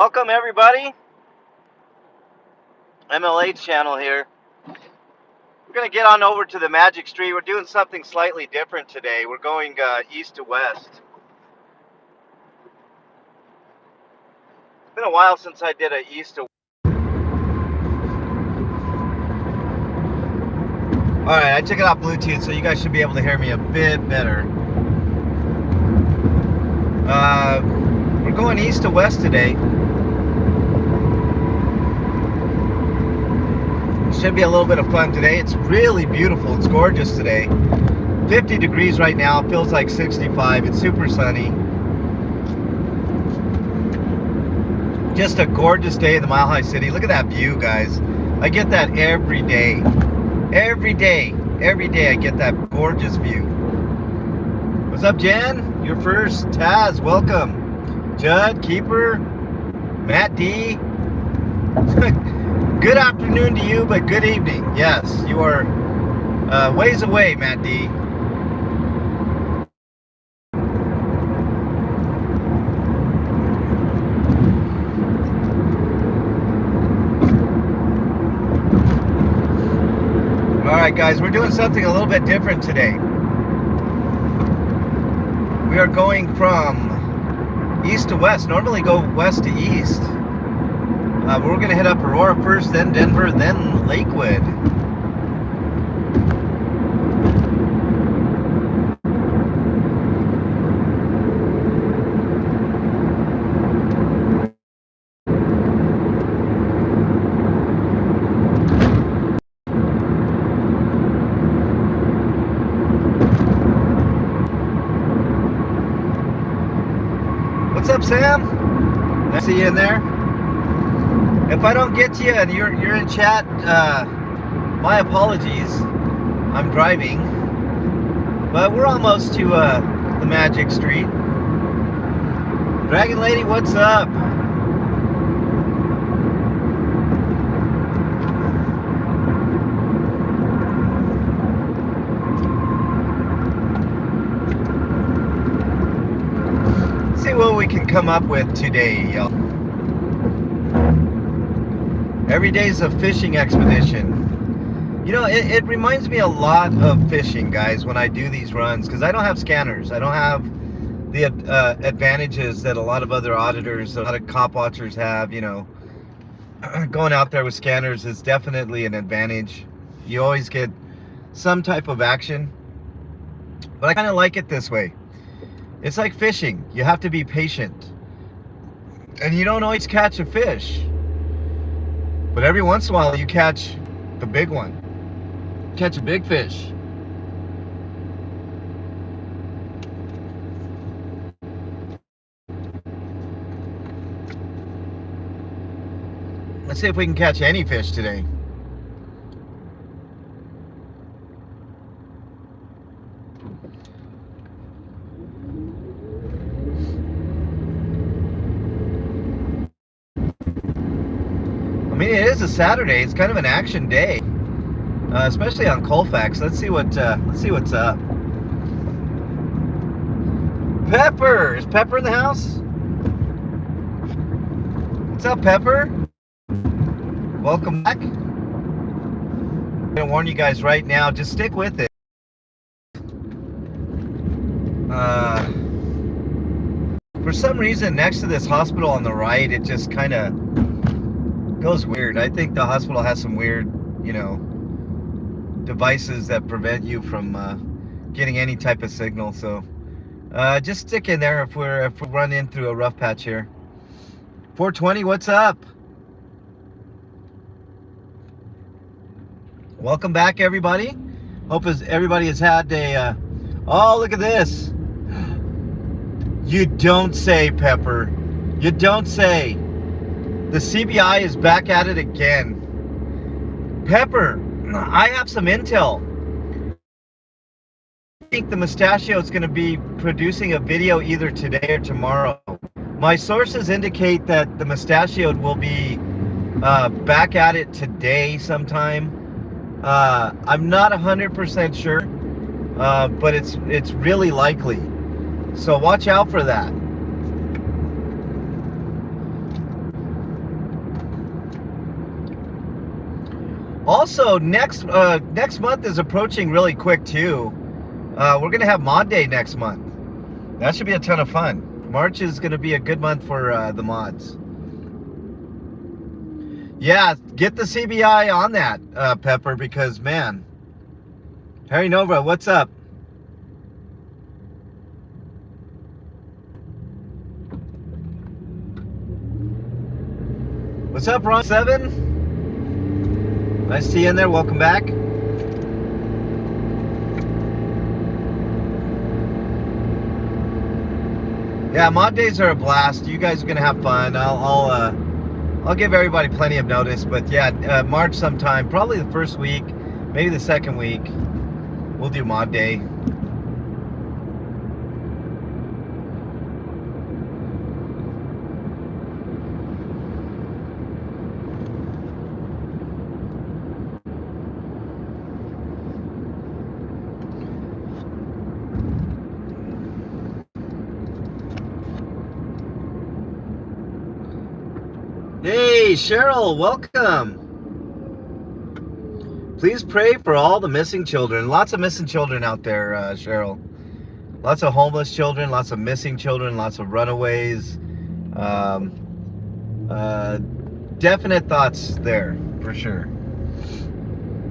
Welcome everybody, MLH channel here. We're going to get on over to the Magic Street. We're doing something slightly different today. We're going east to west. It's been a while since I did a east to west. Alright, I took it off Bluetooth so you guys should be able to hear me a bit better. We're going east to west today. Should be a little bit of fun today. It's really beautiful. It's gorgeous today. 50 degrees right now. It feels like 65. It's super sunny. Just a gorgeous day in the Mile High City. Look at that view, guys. I get that every day. Every day I get that gorgeous view. What's up, Jen? You're first. Taz, welcome. Judd, Keeper, Matt D. Good afternoon to you, but good evening. Yes, you are ways away, Matt D. Alright guys, we're doing something a little bit different today. We are going from east to west. Normally go west to east. We're going to hit up Aurora first, then Denver, then Lakewood. What's up, Sam? Nice to see you in there. If I don't get to you and you're in chat, my apologies. I'm driving, but we're almost to the Magic Street. Dragon Lady, what's up? Let's see what we can come up with today, y'all. Every day's a fishing expedition. You know, it reminds me a lot of fishing, guys, when I do these runs, because I don't have scanners. I don't have the advantages that a lot of other auditors, a lot of cop watchers have. You know, going out there with scanners is definitely an advantage. You always get some type of action. But I kind of like it this way. It's like fishing. You have to be patient. And you don't always catch a fish. But every once in a while, you catch the big one. Catch a big fish. Let's see if we can catch any fish today. I mean, it is a Saturday. It's kind of an action day, especially on Colfax. Let's see what's up. Pepper, is Pepper in the house? What's up, Pepper? Welcome back. I'm gonna warn you guys right now. Just stick with it. For some reason, next to this hospital on the right, it just kind of goes weird. I think the hospital has some weird, you know, devices that prevent you from getting any type of signal. So just stick in there if we run in through a rough patch here. 420, what's up? Welcome back, everybody. Hope everybody has had a. Oh, look at this! You don't say, Pepper. You don't say. The CBI is back at it again. Pepper, I have some intel. I think the Mustachio is going to be producing a video either today or tomorrow. My sources indicate that the Mustachio will be back at it today sometime. I'm not 100% sure, but it's really likely. So watch out for that. Also, next month is approaching really quick too. We're gonna have Mod Day next month. That should be a ton of fun. March is gonna be a good month for the mods. Yeah, get the CBI on that, Pepper, because man, Harry Nova, what's up? What's up, Ron 7? Nice to see you in there. Welcome back. Yeah, mod days are a blast. You guys are gonna have fun. I'll give everybody plenty of notice, but yeah, March sometime, probably the first week, maybe the second week, we'll do mod day. Hey, Cheryl, welcome. Please pray for all the missing children. Lots of missing children out there, Cheryl. Lots of homeless children, lots of missing children, lots of runaways. Definite thoughts there, for sure.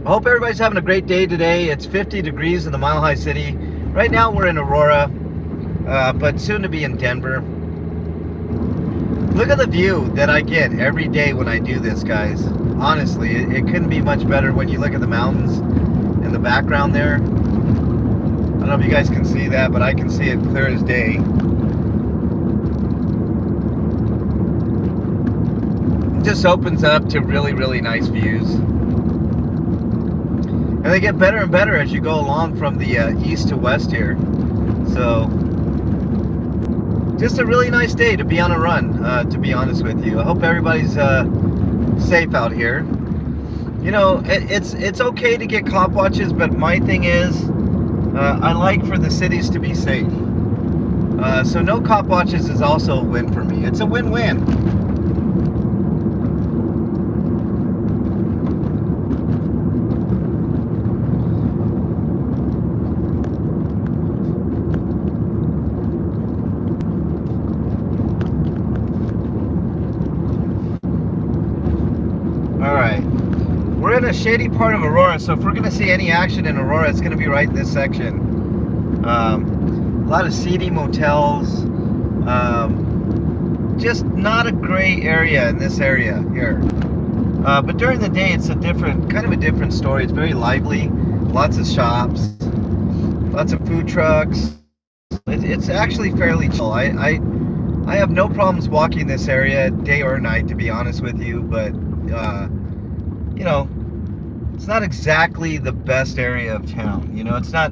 I hope everybody's having a great day today. It's 50 degrees in the Mile High City. Right now we're in Aurora, but soon to be in Denver. Look at the view that I get every day when I do this, guys. Honestly, it couldn't be much better when you look at the mountains in the background there. I don't know if you guys can see that, but I can see it clear as day. It just opens up to really, really nice views. And they get better and better as you go along from the east to west here. So, just a really nice day to be on a run, to be honest with you. I hope everybody's safe out here. You know, it's okay to get cop watches, but my thing is, I like for the cities to be safe. So no cop watches is also a win for me. It's a win-win. In a shady part of Aurora, so if we're going to see any action in Aurora, it's going to be right in this section. A lot of seedy motels, just not a great area in this area here. But during the day, it's kind of a different story. It's very lively, lots of shops, lots of food trucks. It's actually fairly chill. I have no problems walking this area day or night, to be honest with you, but you know, it's not exactly the best area of town. You know, it's not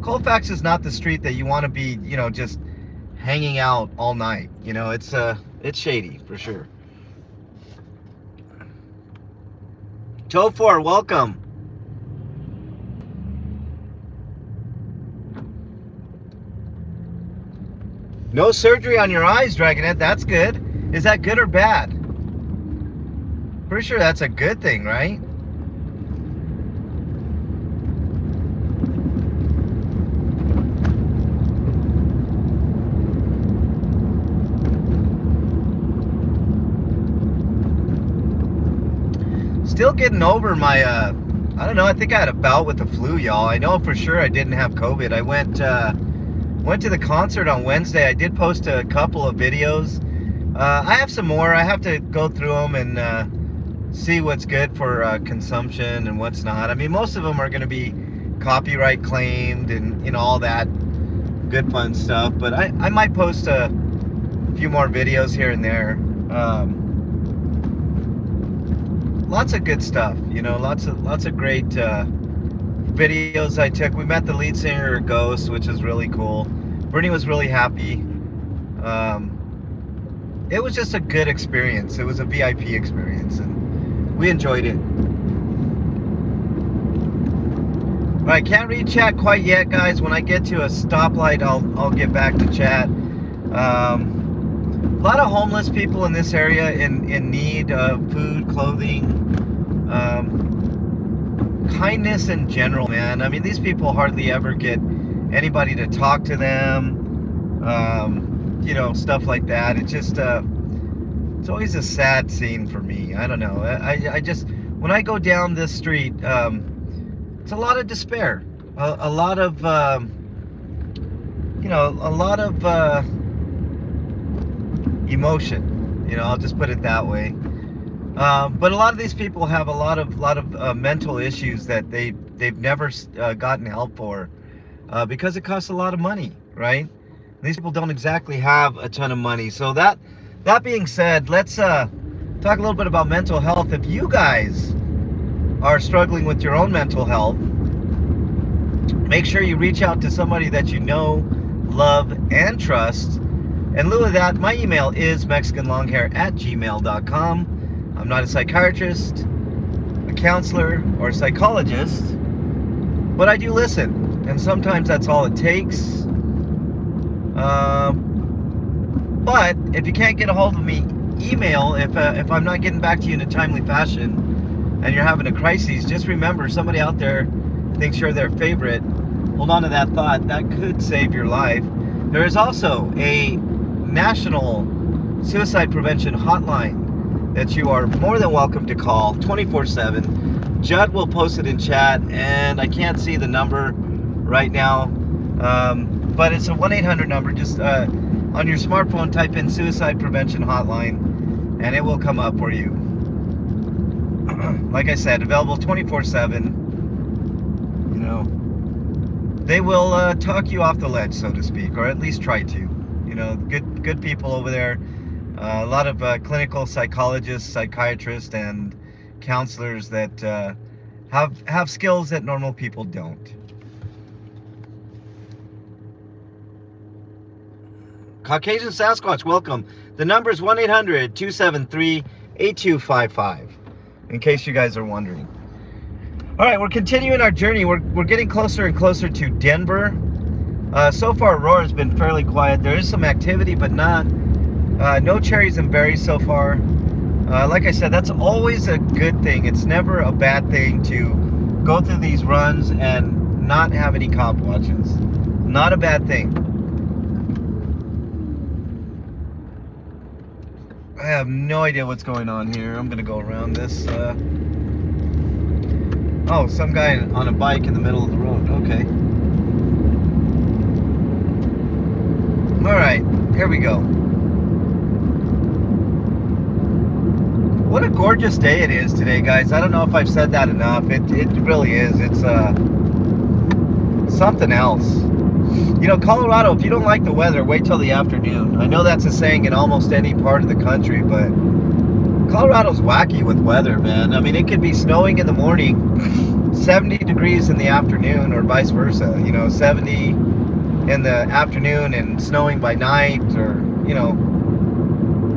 Colfax is not the street that you want to be, you know, just hanging out all night. You know, it's shady for sure. Tofor, welcome. No surgery on your eyes, Dragonette. That's good. Is that good or bad? Pretty sure that's a good thing, right? Still getting over my, I don't know, I think I had a bout with the flu, y'all. I know for sure I didn't have COVID. I went to the concert on Wednesday. I did post a couple of videos. I have some more. I have to go through them and see what's good for consumption and what's not. I mean, most of them are going to be copyright claimed and, you know, all that good fun stuff. But I might post a few more videos here and there. Lots of good stuff, you know, lots of great videos I took. We met the lead singer of Ghost, which is really cool. Bernie was really happy. It was just a good experience. It was a VIP experience, and we enjoyed it. All right, can't read chat quite yet, guys. When I get to a stoplight, I'll get back to chat. A lot of homeless people in this area in need of food, clothing. kindness in general, man. I mean, these people hardly ever get anybody to talk to them, stuff like that. It's just, it's always a sad scene for me. I don't know. I just, when I go down this street, it's a lot of despair, a lot of, a lot of emotion. I'll just put it that way. But a lot of these people have a lot of mental issues that they've never gotten help for, because it costs a lot of money, right? These people don't exactly have a ton of money. So that being said, let's talk a little bit about mental health. If you guys are struggling with your own mental health, make sure you reach out to somebody that you know, love, and trust. In lieu of that, my email is mexicanlonghair@gmail.com. I'm not a psychiatrist, a counselor, or a psychologist, but I do listen, and sometimes that's all it takes. But if you can't get a hold of me, email. If I'm not getting back to you in a timely fashion and you're having a crisis, just remember somebody out there thinks you're their favorite. Hold on to that thought. That could save your life. There is also a national suicide prevention hotline that you are more than welcome to call 24/7. Judd will post it in chat, and I can't see the number right now, but it's a 1-800 number. Just on your smartphone, type in suicide prevention hotline, and it will come up for you. Like I said, available 24/7. They will talk you off the ledge, so to speak, or at least try to. Good people over there. A lot of clinical psychologists, psychiatrists, and counselors that have skills that normal people don't. Caucasian Sasquatch, welcome. The number is 1-800-273-8255, in case you guys are wondering. All right, we're continuing our journey. We're getting closer and closer to Denver. So far, Aurora's been fairly quiet. There is some activity, but no cherries and berries so far. Like I said, that's always a good thing. It's never a bad thing to go through these runs and not have any cop watches. Not a bad thing. I have no idea what's going on here. I'm gonna go around this. Oh, some guy on a bike in the middle of the road. Okay. All right, here we go. What a gorgeous day it is today, guys. I don't know if I've said that enough. It really is. It's something else. Colorado, if you don't like the weather, wait till the afternoon. I know that's a saying in almost any part of the country, but Colorado's wacky with weather, man. I mean, it could be snowing in the morning, 70 degrees in the afternoon, or vice versa. 70 in the afternoon and snowing by night, or,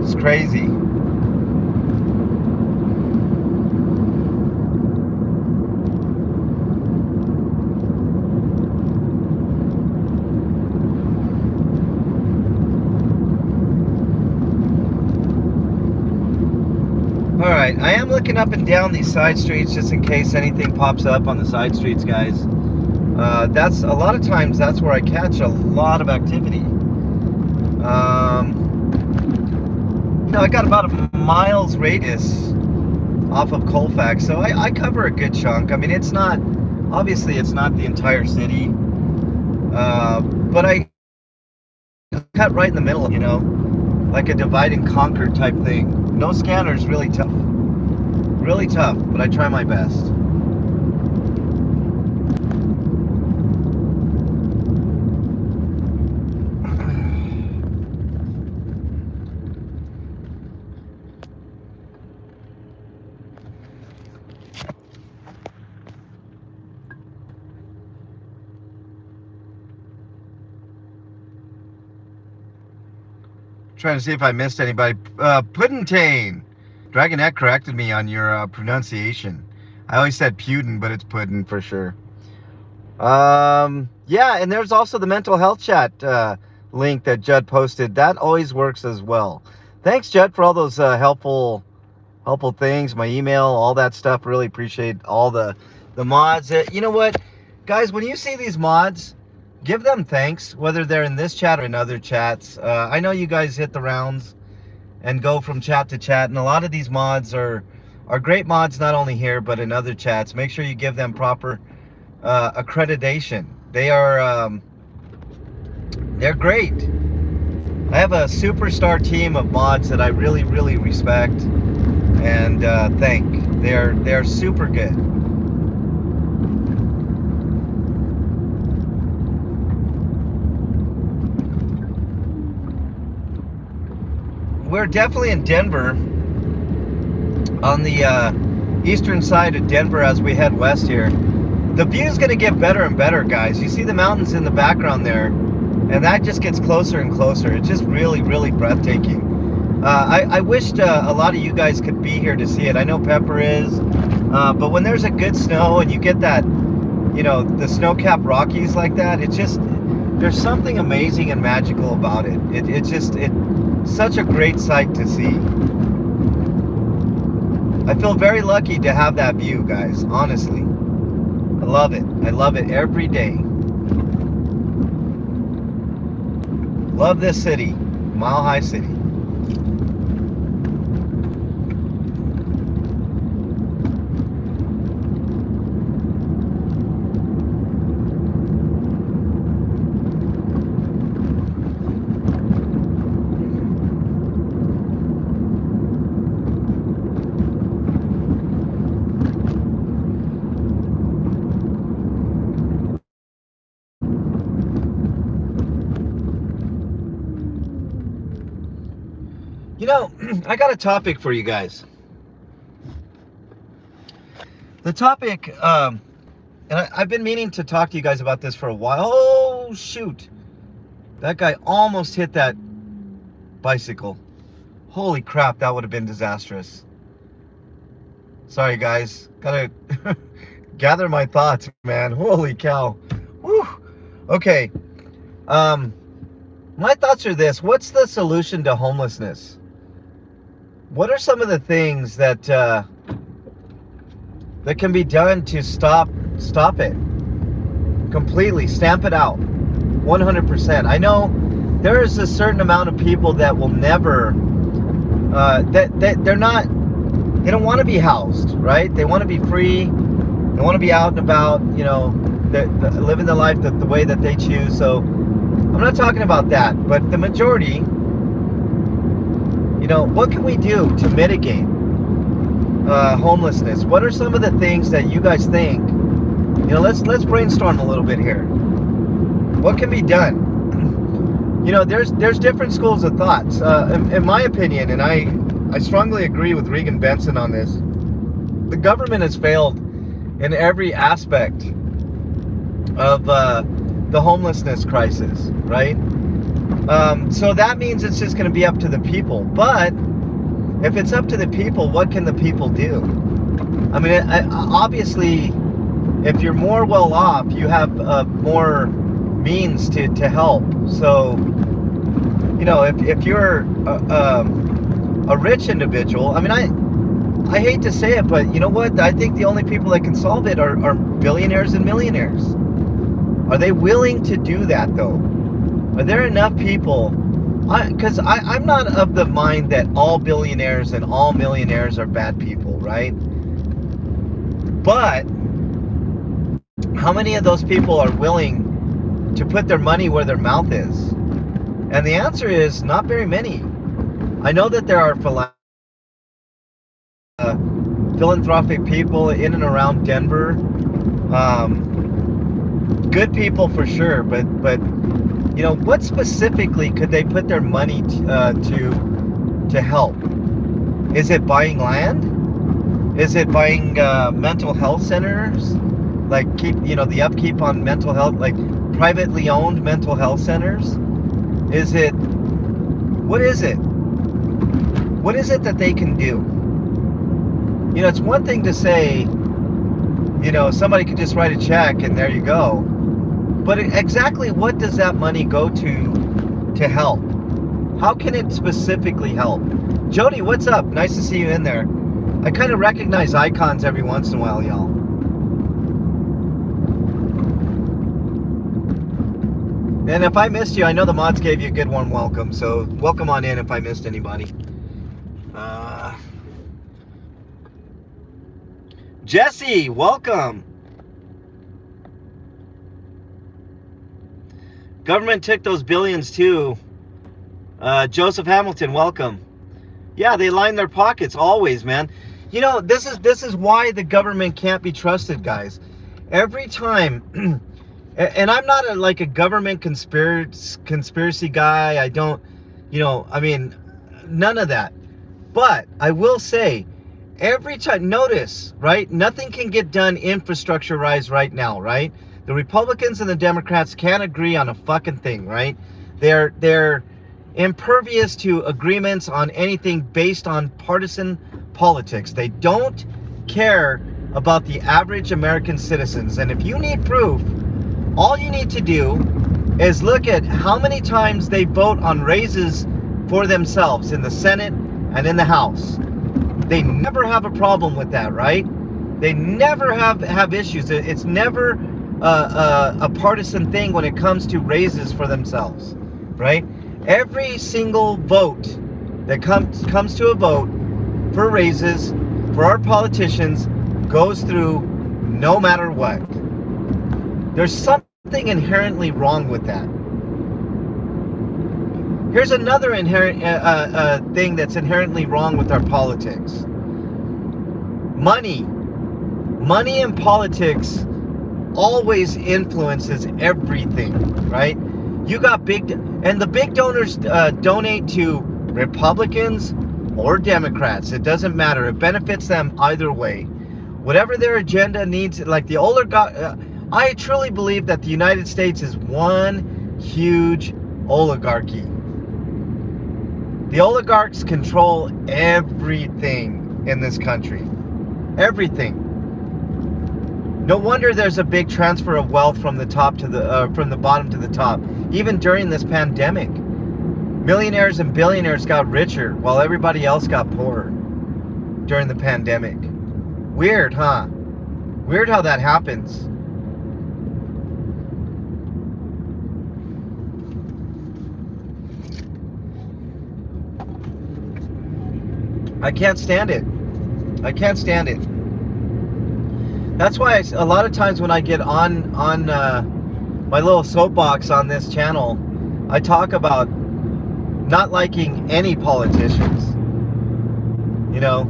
it's crazy. Alright, I am looking up and down these side streets just in case anything pops up on the side streets, guys. That's a lot of times that's where I catch a lot of activity. I got about a mile's radius off of Colfax, so I cover a good chunk. I mean, it's not the entire city, but I cut right in the middle, like a divide and conquer type thing. No scanners, really tough, but I try my best. Trying to see if I missed anybody. Puddintane. Dragonette corrected me on your pronunciation. I always said Putin, but it's Puddin for sure. Yeah, and there's also the mental health chat link that Judd posted. That always works as well. Thanks, Judd, for all those helpful things. My email, all that stuff. Really appreciate all the The mods, you know what, guys, when you see these mods, give them thanks, whether they're in this chat or in other chats. I know you guys hit the rounds and go from chat to chat, and a lot of these mods are great mods, not only here but in other chats. Make sure you give them proper accreditation. They're great. I have a superstar team of mods that I really, really respect and thank. They're super good. We're definitely in Denver, on the eastern side of Denver as we head west here. The view's going to get better and better, guys. You see the mountains in the background there, and that just gets closer and closer. It's just really, really breathtaking. I wished a lot of you guys could be here to see it. I know Pepper is, but when there's a good snow and you get that, you know, the snow-capped Rockies like that, it's just, there's something amazing and magical about it. It's such a great sight to see. I feel very lucky to have that view, guys, honestly. I love it. I love it every day. Love this city, Mile High City. You know, I got a topic for you guys. The topic, and I've been meaning to talk to you guys about this for a while. Oh, shoot. That guy almost hit that bicycle. Holy crap, that would have been disastrous. Sorry, guys. Gotta gather my thoughts, man. Holy cow. Whew. Okay. My thoughts are this. What's the solution to homelessness? What are some of the things that that can be done to stop it completely, stamp it out 100%? I know there is a certain amount of people that will never that they're not, they don't want to be housed, right? They want to be free, they want to be out and about, you know, living the life the way that they choose. So I'm not talking about that, but the majority, you know, what can we do to mitigate homelessness? What are some of the things that you guys think? You know, let's brainstorm a little bit here. What can be done? You know, there's different schools of thoughts. In my opinion, and I strongly agree with Regan Benson on this, the government has failed in every aspect of the homelessness crisis, right? So that means it's just going to be up to the people. But if it's up to the people, what can the people do? I mean, obviously, if you're more well off, you have more means to help. So, you know, if you're a rich individual, I mean, I hate to say it, but you know what? I think the only people that can solve it are billionaires and millionaires. Are they willing to do that, though? Are there enough people? Because I'm not of the mind that all billionaires and all millionaires are bad people, right? But how many of those people are willing to put their money where their mouth is? And the answer is not very many. I know that there are philanthropic people in and around Denver. Good people for sure, but you know, what specifically could they put their money to help? Is it buying land? Is it buying mental health centers? Like the upkeep on mental health, like privately owned mental health centers? Is it, what is it? What is it that they can do? You know, it's one thing to say, you know, somebody could just write a check and there you go. But exactly what does that money go to help? How can it specifically help? Jody, what's up? Nice to see you in there. I kind of recognize icons every once in a while, y'all. And if I missed you, I know the mods gave you a good warm welcome, so welcome on in if I missed anybody. Jesse, welcome. Government took those billions too. Joseph Hamilton, welcome. Yeah, they line their pockets always, man. You know, this is why the government can't be trusted, guys. Every time, and I'm not like a government conspiracy guy. I don't, I mean, none of that. But I will say, every time, notice, right? Nothing can get done infrastructure-wise right now, right? The Republicans and the Democrats can't agree on a fucking thing, right? They're impervious to agreements on anything based on partisan politics. They don't care about the average American citizens. And if you need proof, all you need to do is look at how many times they vote on raises for themselves in the Senate and in the House. They never have a problem with that, right? They never have issues. It's never a partisan thing when it comes to raises for themselves, right? Every single vote that comes to a vote for raises for our politicians goes through no matter what. There's something inherently wrong with that. Here's another inherent thing that's inherently wrong with our politics. Money in politics always influences everything, right? You got and the big donors donate to Republicans or Democrats. It doesn't matter. It benefits them either way. Whatever their agenda needs, like the oligarch, I truly believe that the United States is one huge oligarchy. The oligarchs control everything in this country. Everything. No wonder there's a big transfer of wealth from the top to from the bottom to the top. Even during this pandemic, millionaires and billionaires got richer while everybody else got poorer during the pandemic. Weird, huh? Weird how that happens. I can't stand it. I can't stand it. That's why a lot of times when I get on my little soapbox on this channel, I talk about not liking any politicians. You know,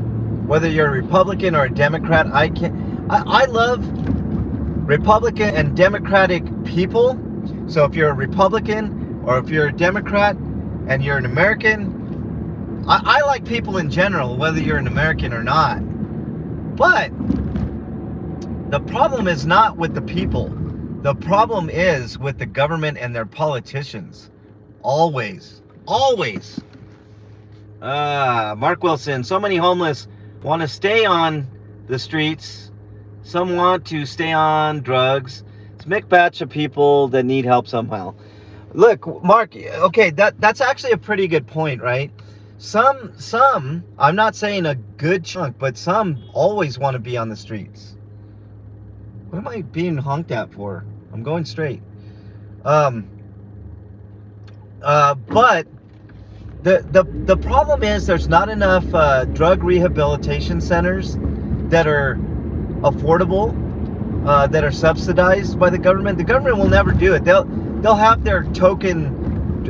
whether you're a Republican or a Democrat, I love Republican and Democratic people. So if you're a Republican or if you're a Democrat and you're an American, I like people in general, whether you're an American or not. But the problem is not with the people. The problem is with the government and their politicians. Always. Always. Mark Wilson, so many homeless want to stay on the streets. Some want to stay on drugs. It's a mixed batch of people that need help somehow. Look, Mark, okay, that's actually a pretty good point, right? Some, I'm not saying a good chunk, but some always want to be on the streets. What am I being honked at for? I'm going straight. But the problem is there's not enough drug rehabilitation centers that are affordable, that are subsidized by the government. The government will never do it. They'll have their token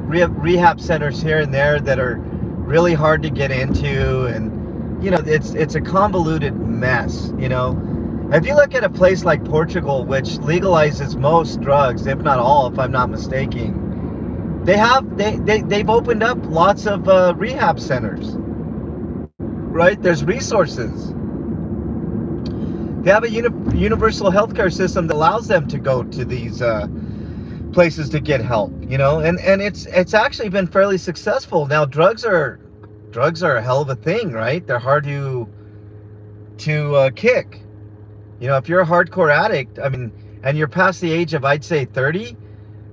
rehab centers here and there that are really hard to get into, and it's a convoluted mess. If you look at a place like Portugal, which legalizes most drugs, if not all, if I'm not mistaken, they've opened up lots of rehab centers, right? There's resources. They have a universal healthcare system that allows them to go to these places to get help, and it's actually been fairly successful. Now drugs are a hell of a thing, right? They're hard to kick. If you're a hardcore addict, and you're past the age of, I'd say, 30,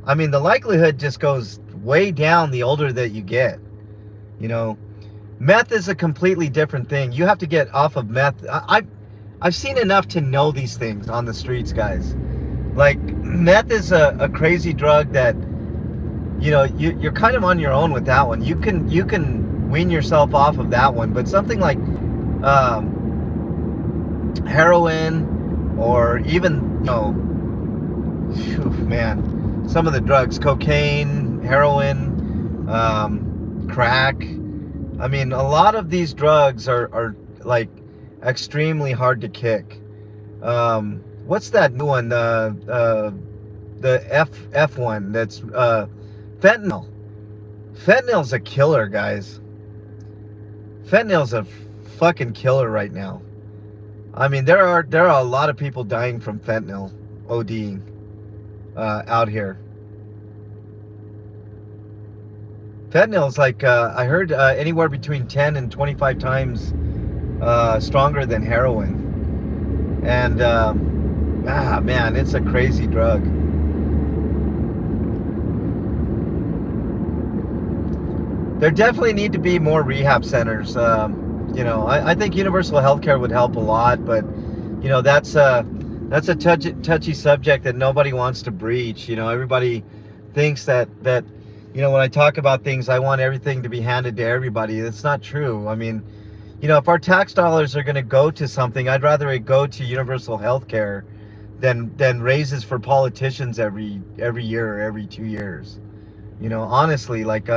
the likelihood just goes way down the older that you get. Meth is a completely different thing. You have to get off of meth. I've seen enough to know these things on the streets, guys. Like, Meth is a crazy drug that, you're kind of on your own with that one. You can wean yourself off of that one, but something like heroin, or even, phew, man, some of the drugs, cocaine, heroin, crack. I mean, a lot of these drugs are like extremely hard to kick. What's that new one? The F one. That's fentanyl. Fentanyl's a killer, guys. Fentanyl's a fucking killer right now. I mean, there are a lot of people dying from fentanyl, ODing, out here. Fentanyl's like, I heard, anywhere between 10 and 25 times stronger than heroin. And man, it's a crazy drug. There definitely need to be more rehab centers. I think universal healthcare would help a lot, but that's a touchy subject that nobody wants to breach. Everybody thinks that when I talk about things, I want everything to be handed to everybody. That's not true. I mean, if our tax dollars are going to go to something, I'd rather it go to universal health care than raises for politicians every year or every 2 years. Honestly, like,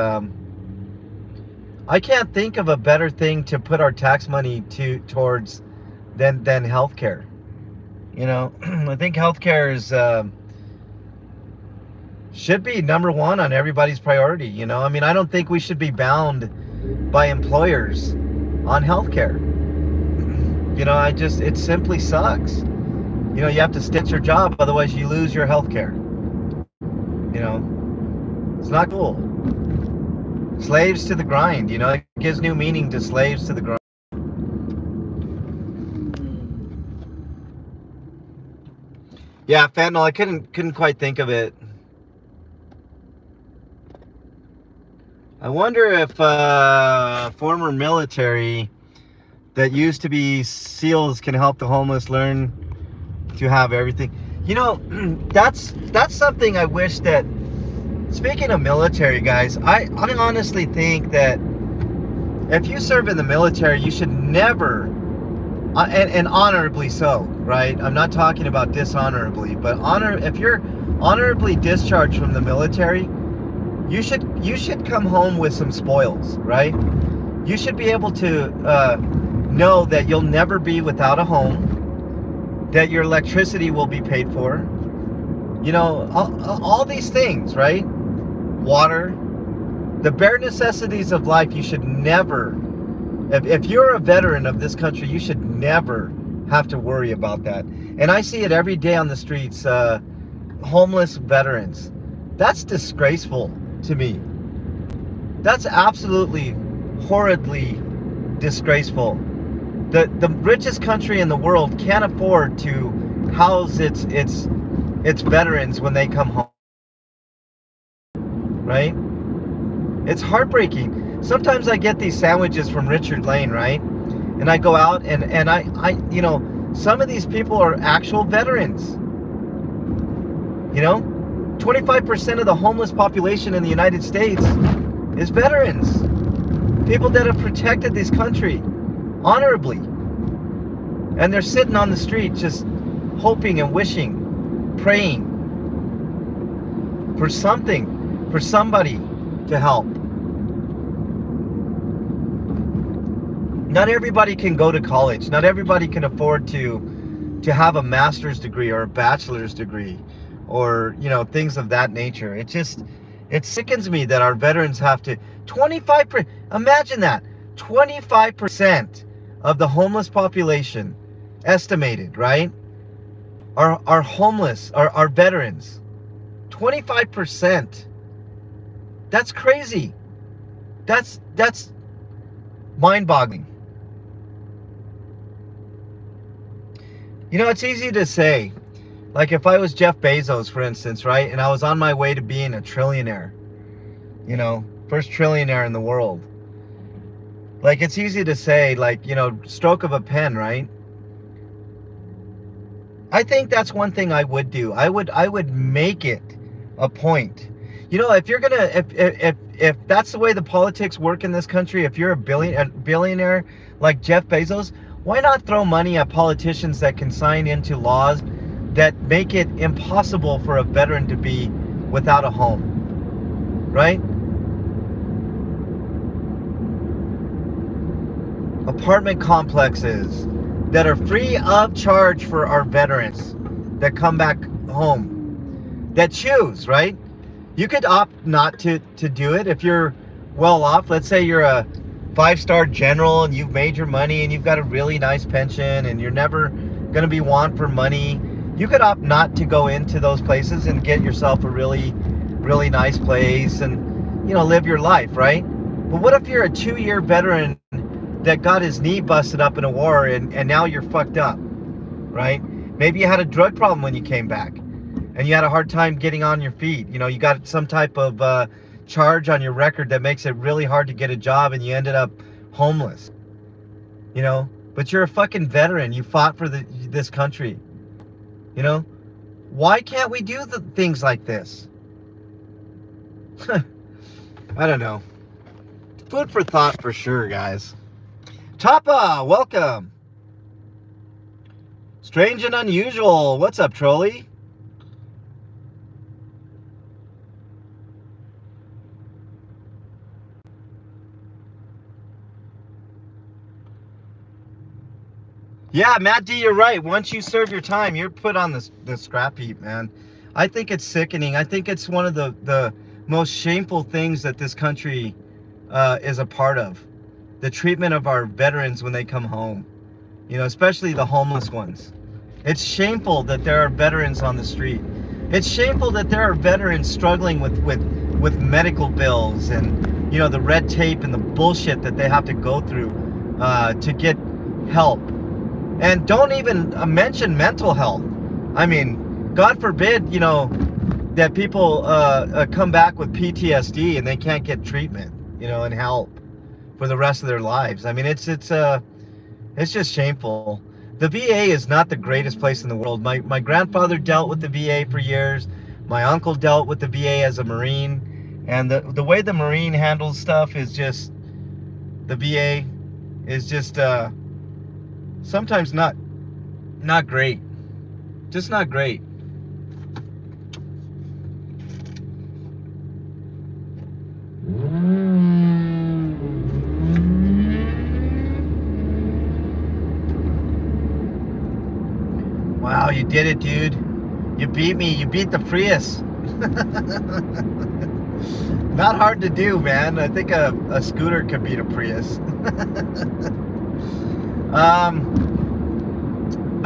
I can't think of a better thing to put our tax money towards than healthcare. I think healthcare is should be number one on everybody's priority. I mean, I don't think we should be bound by employers on healthcare. It simply sucks. You have to stay at your job, otherwise you lose your healthcare. It's not cool. Slaves to the grind. It gives new meaning to slaves to the grind. Yeah, fentanyl. I couldn't quite think of it. I wonder if former military that used to be SEALs can help the homeless learn to have everything. That's something I wish that. Speaking of military, guys, I honestly think that if you serve in the military, you should never, and honorably so, right? I'm not talking about dishonorably, but if you're honorably discharged from the military, you should come home with some spoils, right? You should be able to know that you'll never be without a home, that your electricity will be paid for, all these things, right? Water, the bare necessities of life. You should never, if you're a veteran of this country, you should never have to worry about that. And I see it every day on the streets, homeless veterans. That's disgraceful to me. That's absolutely horridly disgraceful. The richest country in the world can't afford to house its veterans when they come home, right? It's heartbreaking. Sometimes I get these sandwiches from Richard Lane, right? And I go out and I some of these people are actual veterans. 25% of the homeless population in the United States is veterans. People that have protected this country honorably. And they're sitting on the street just hoping and wishing, praying for something, for somebody to help. Not everybody can go to college. Not everybody can afford to have a master's degree or a bachelor's degree, or things of that nature. It sickens me that our veterans have to 25%. Imagine that 25% of the homeless population, estimated, right, are homeless, are veterans. 25%. That's crazy. That's mind-boggling. It's easy to say. Like if I was Jeff Bezos, for instance, right, and I was on my way to being a trillionaire, first trillionaire in the world. Like, it's easy to say, like, stroke of a pen, right? I think that's one thing I would do. I would make it a point. You know, if you're gonna if that's the way the politics work in this country, if you're a billionaire like Jeff Bezos, why not throw money at politicians that can sign into laws that make it impossible for a veteran to be without a home, right? Apartment complexes that are free of charge for our veterans that come back home, that choose, right? You could opt not to do it if you're well off. Let's say you're a five-star general and you've made your money and you've got a really nice pension and you're never going to be want for money. You could opt not to go into those places and get yourself a really, really nice place and, live your life, right? But what if you're a 2-year veteran that got his knee busted up in a war and now you're fucked up, right? Maybe you had a drug problem when you came back and you had a hard time getting on your feet. You got some type of charge on your record that makes it really hard to get a job and you ended up homeless, but you're a fucking veteran. You fought for this country, you know? Why can't we do the things like this? I don't know. Food for thought for sure, guys. Tapa, welcome. Strange and unusual. What's up, Trolley? Yeah, Matt D, you're right. Once you serve your time, you're put on the scrap heap, man. I think it's sickening. I think it's one of the most shameful things that this country is a part of. The treatment of our veterans when they come home, especially the homeless ones. It's shameful that there are veterans on the street. It's shameful that there are veterans struggling with medical bills and, the red tape and the bullshit that they have to go through to get help. And don't even mention mental health. I mean, God forbid, that people come back with PTSD and they can't get treatment, and help for the rest of their lives. I mean, it's just shameful. The VA is not the greatest place in the world. My grandfather dealt with the VA for years. My uncle dealt with the VA as a Marine. And the way the Marine handles stuff is just, the VA is just sometimes not great. Just not great. Wow, you did it, dude. You beat me. You beat the Prius. Not hard to do, man. I think a scooter could beat a Prius.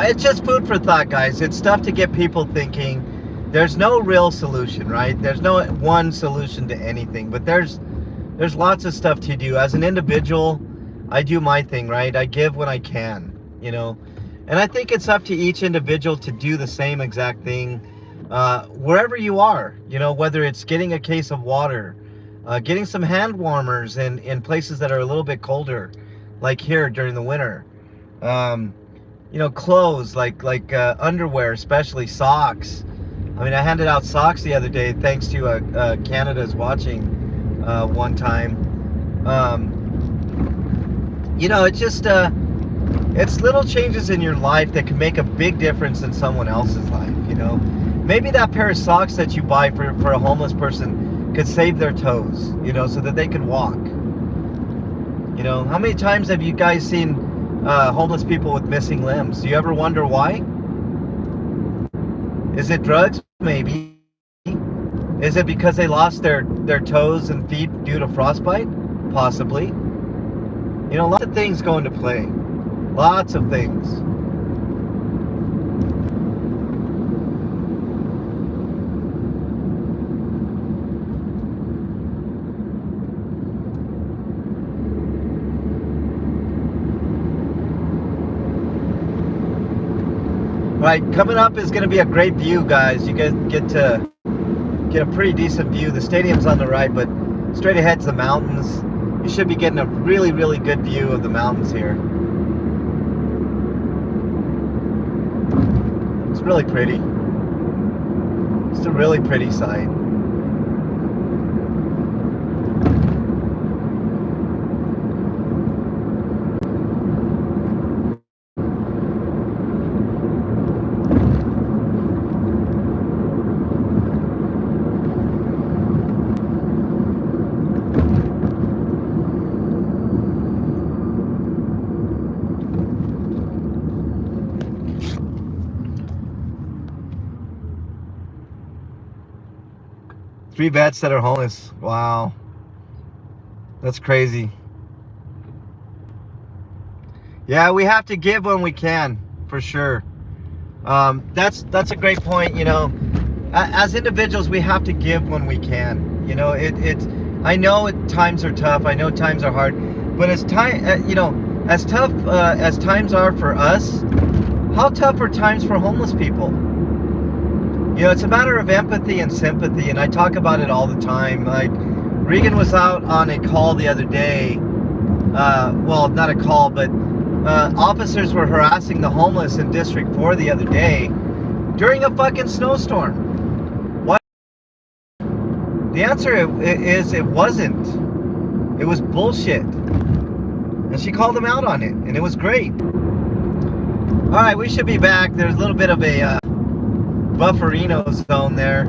It's just food for thought, guys. It's stuff to get people thinking. There's no real solution, right? There's no one solution to anything, but there's lots of stuff to do. As an individual, I do my thing, right? I give when I can, and I think it's up to each individual to do the same exact thing wherever you are, whether it's getting a case of water, getting some hand warmers in places that are a little bit colder, like here during the winter. Clothes like underwear, especially socks. I mean, I handed out socks the other day thanks to Canada's watching one time. It's just it's little changes in your life that can make a big difference in someone else's life. Maybe that pair of socks that you buy for a homeless person could save their toes, so that they could walk. How many times have you guys seen homeless people with missing limbs? Do you ever wonder why? Is it drugs? Maybe. Is it because they lost their toes and feet due to frostbite? Possibly. Lots of things go into play. Lots of things. Right, coming up is going to be a great view, guys. You guys get to get a pretty decent view. The stadium's on the right, but straight ahead's the mountains. You should be getting a really, really good view of the mountains here. It's It's really pretty. It's a really pretty sight. Three vets that are homeless. Wow. That's crazy. Yeah, we have to give when we can, for sure. That's a great point. As individuals, we have to give when we can. I know times are tough. I know times are hard, but as as tough as times are for us, how tough are times for homeless people? It's a matter of empathy and sympathy, and I talk about it all the time. Like, Regan was out on a call the other day. Well, not a call, but officers were harassing the homeless in District 4 the other day during a fucking snowstorm. What? The answer is it wasn't. It was bullshit. And she called them out on it, and it was great. All right, we should be back. There's a little bit of a bufferino zone there.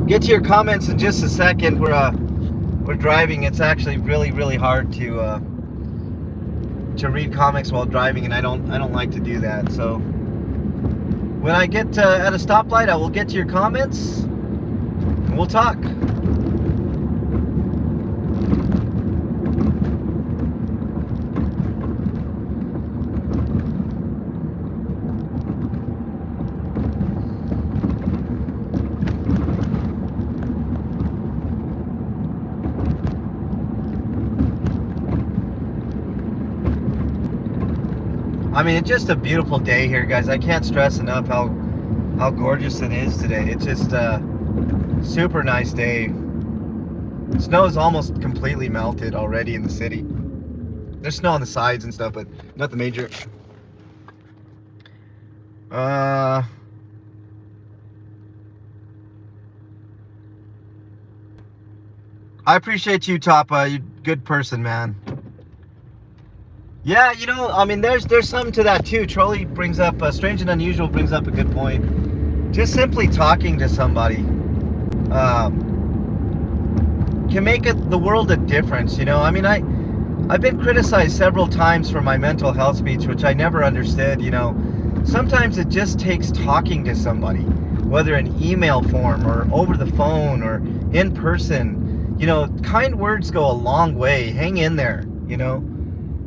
Get to your comments in just a second. We're driving. It's actually really hard to read comics while driving, and I don't like to do that. So when I get at a stoplight, I will get to your comments and we'll talk. I mean, it's just a beautiful day here, guys. I can't stress enough how gorgeous it is today. It's just a super nice day. Snow is almost completely melted already in the city. There's snow on the sides and stuff, but not the major. I appreciate you, Tapa. You're a good person, man. Yeah, I mean, there's something to that too. Trolley brings up, Strange and Unusual brings up a good point. Just simply talking to somebody can make the world a difference. I mean, I've been criticized several times for my mental health speech, which I never understood. Sometimes it just takes talking to somebody, whether in email form or over the phone or in person. Kind words go a long way. Hang in there.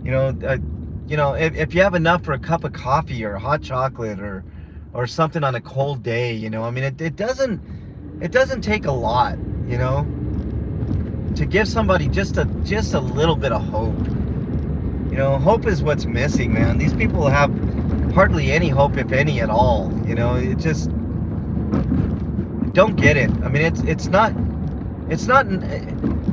If you have enough for a cup of coffee or hot chocolate or something on a cold day, I mean, it doesn't take a lot, to give somebody just a little bit of hope. Hope is what's missing, man. These people have hardly any hope, if any at all. It just don't get it. I mean, it's not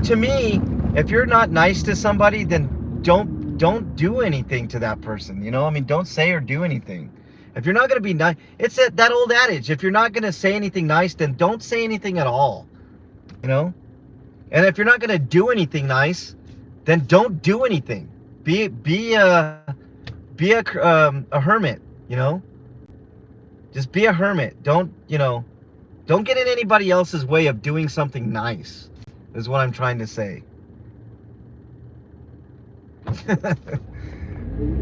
to me. If you're not nice to somebody, then don't do anything to that person. I mean, don't say or do anything. If you're not going to be nice, it's that old adage, if you're not going to say anything nice, then don't say anything at all. And if you're not going to do anything nice, then don't do anything. Be a hermit. Just be a hermit. Don't get in anybody else's way of doing something nice, is what I'm trying to say.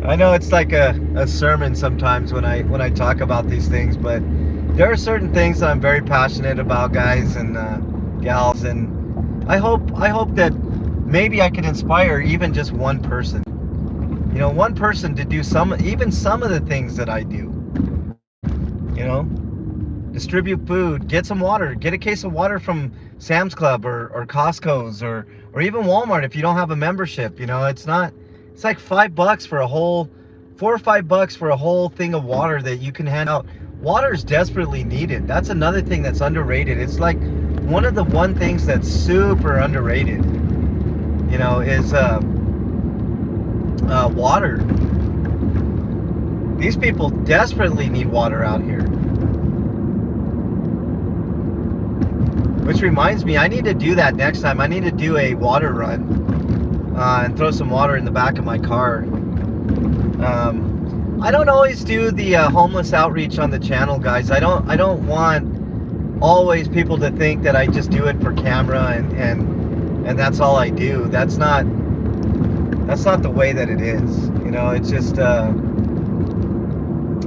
I know it's like a sermon sometimes when I talk about these things, but there are certain things that I'm very passionate about, guys and gals, and I hope that maybe I can inspire even just one person. One person to do even some of the things that I do. Distribute food, get some water, get a case of water from Sam's Club or Costco's or even Walmart if you don't have a membership. It's like $5 for a whole, $4 or $5 for a whole thing of water that you can hand out. Water is desperately needed. That's another thing that's underrated. It's like one things that's super underrated, is water. These people desperately need water out here. Which reminds me, I need to do that next time. I need to do a water run and throw some water in the back of my car. I don't always do the homeless outreach on the channel, guys. I don't want always people to think that I just do it for camera and that's all I do. That's not the way that it is. It's just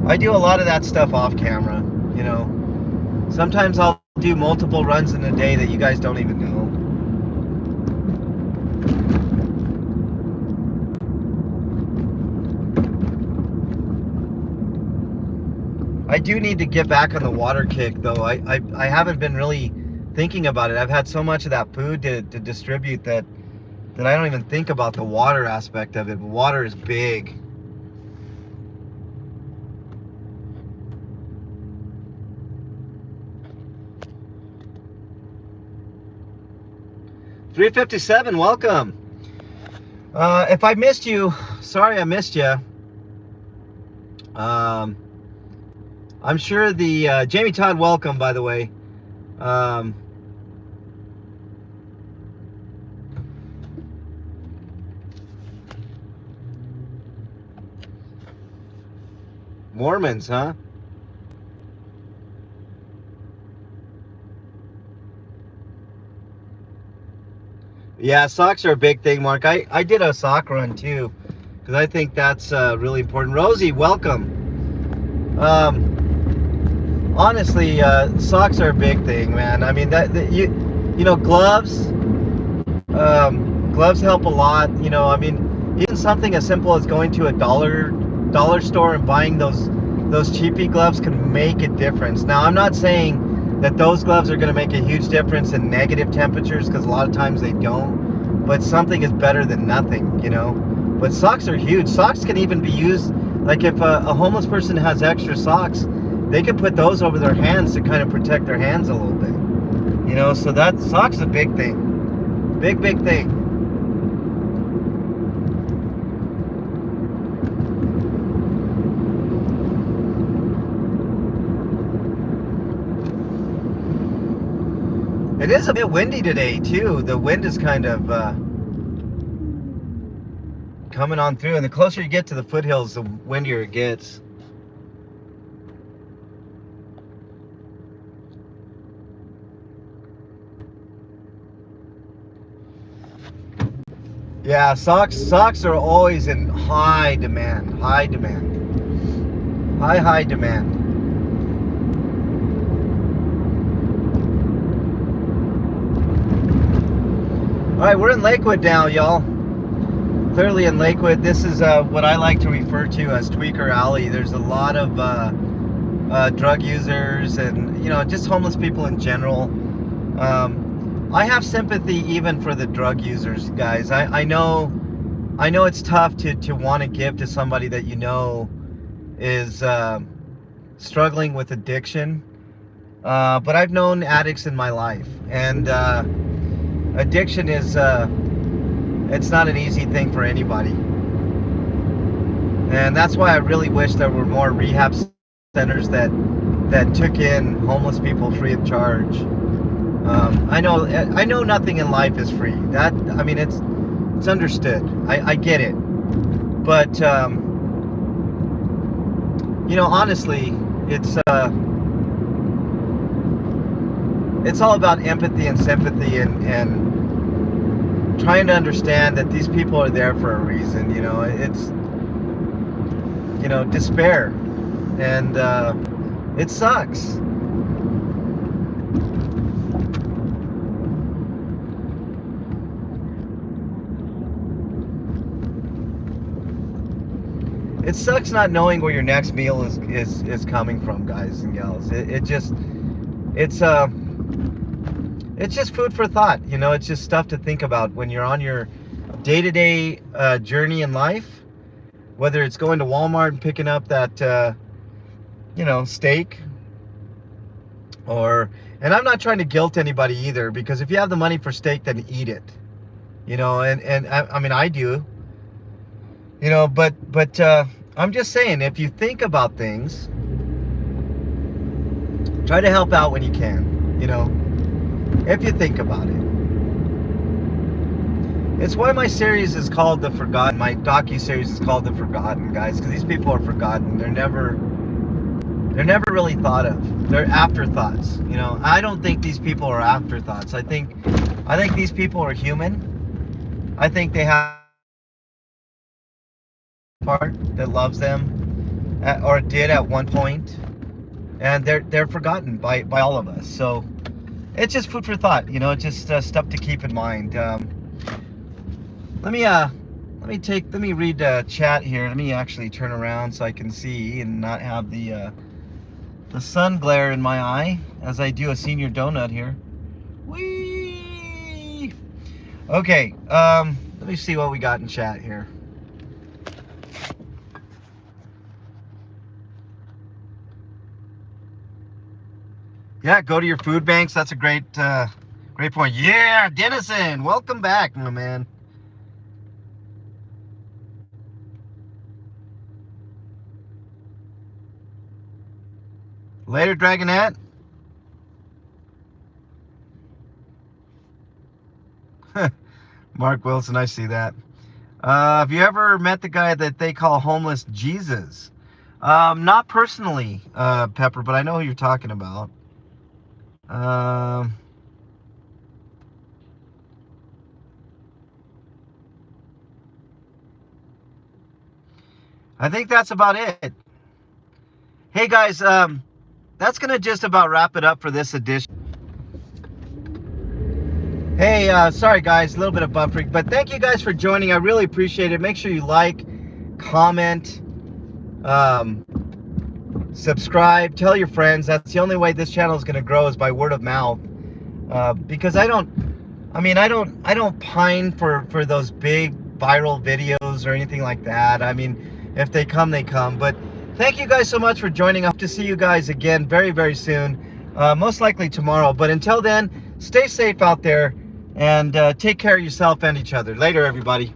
I do a lot of that stuff off camera. Sometimes I'll do multiple runs in a day that you guys don't even know. I do need to get back on the water kick, though. I haven't been really thinking about it. I've had so much of that food to distribute that I don't even think about the water aspect of it. But water is big. $3.57, welcome. If I missed you, sorry I missed you. I'm sure the Jamie Todd, welcome, by the way. Mormons, huh? Yeah, socks are a big thing, Mark. I did a sock run too, because I think that's really important. Rosie, welcome. Honestly, socks are a big thing, man. I mean, gloves. Gloves help a lot. I mean, even something as simple as going to a dollar store and buying those cheapy gloves can make a difference. Now, I'm not saying that those gloves are going to make a huge difference in negative temperatures, because a lot of times they don't. But something is better than nothing, But socks are huge. Socks can even be used, like if a homeless person has extra socks, they can put those over their hands to kind of protect their hands a little bit. So that socks is a big thing. Big thing. It is a bit windy today too. The wind is kind of coming on through, and the closer you get to the foothills, the windier it gets. Yeah, socks are always in high demand. High demand. High demand. All right, we're in Lakewood now, y'all. Clearly in Lakewood. This is what I like to refer to as Tweaker Alley. There's a lot of drug users and just homeless people in general. I have sympathy even for the drug users, guys. I know it's tough to want to give to somebody that is struggling with addiction. But I've known addicts in my life, and addiction is it's not an easy thing for anybody. And that's why I really wish there were more rehab centers that took in homeless people free of charge. I know nothing in life is free. It's understood. I get it. But honestly, it's all about empathy and sympathy and trying to understand that these people are there for a reason. It's despair, and it sucks. It sucks not knowing where your next meal is coming from, guys and gals. It's just food for thought. It's just stuff to think about when you're on your day-to-day journey in life, whether it's going to Walmart and picking up that steak, Or, and I'm not trying to guilt anybody either, because if you have the money for steak, then eat it. You know, and I mean, I do. You know, but I'm just saying, if you think about things, try to help out when you can. You know, if you think about it. It's why my series is called The Forgotten. My docu-series is called The Forgotten, guys, because these people are forgotten. They're never really thought of. They're afterthoughts. You know, I don't think these people are afterthoughts. I think these people are human. I think they have a part that loves them, or did at one point, and they're forgotten by all of us. So it's just food for thought. You know, it's just stuff to keep in mind. Let me read chat here. Let me actually turn around so I can see and not have the sun glare in my eye as I do a senior donut here. Whee! Okay, let me see what we got in chat here. Yeah, go to your food banks. That's a great point. Yeah, Dennison, welcome back, my man. Later, Dragonette. Mark Wilson, I see that. Have you ever met the guy that they call Homeless Jesus? Not personally, Pepper, but I know who you're talking about. I think that's about it. Hey guys, that's gonna just about wrap it up for this edition. Hey, sorry guys, a little bit of buffering, but thank you guys for joining. I really appreciate it. Make sure you like, comment, subscribe, tell your friends. That's the only way this channel is gonna grow, is by word of mouth. Because I don't pine for those big viral videos or anything like that. I mean, if they come, they come. But thank you guys so much for joining. I hope to see you guys again very, very soon. Most likely tomorrow. But until then, stay safe out there and take care of yourself and each other. Later, everybody.